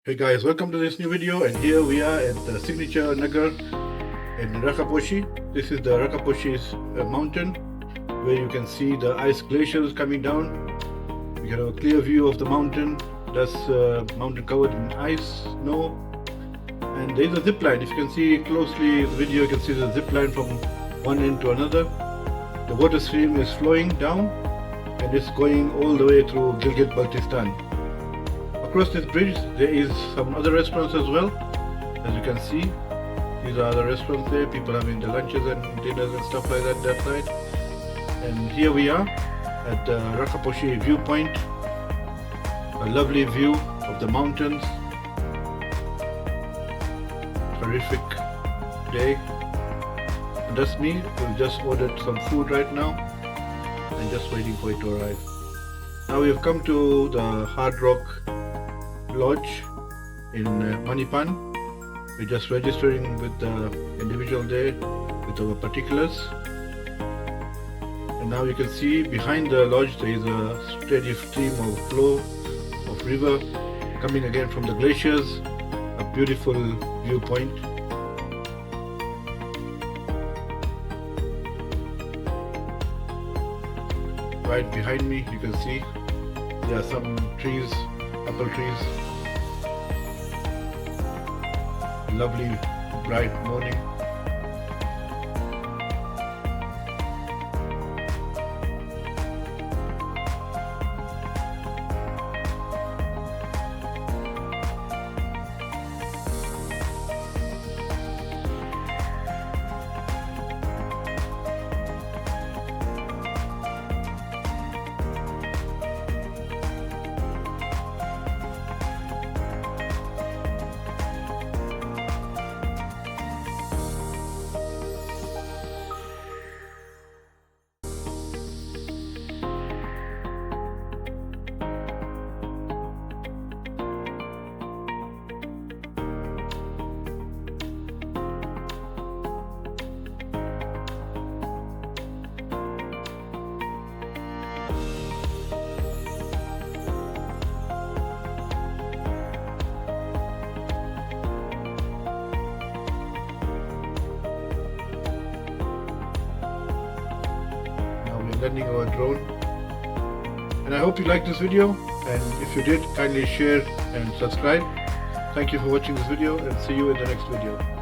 Hey guys, welcome to this new video, and here we are at the signature Nagar in Rakaposhi. This is the Rakaposhi's mountain, where you can see the ice glaciers coming down. We have a clear view of the mountain. That's mountain covered in ice, snow, and there is a zip line. If you can see closely in the video, you can see the zip line from one end to another. The water stream is flowing down and it's going all the way through Gilgit Baltistan. Across this bridge there is some other restaurants as well. As you can see, these are the restaurants there, people having their lunches and dinners and stuff like that side. And here we are at the Rakaposhi Viewpoint, a lovely view of the mountains. Terrific day. And that's me. We've just ordered some food right now and just waiting for it to arrive. Now we've come to the Hard Rock Lodge in Manipan. We're just registering with the individual there with our particulars. And now you can see behind the lodge there is a steady stream of flow of river coming again from the glaciers. A beautiful viewpoint. Right behind me you can see there are some trees, apple trees. Lovely bright morning. Landing our drone, and I hope you liked this video, and if you did, kindly share and subscribe. Thank you for watching this video, and see you in the next video.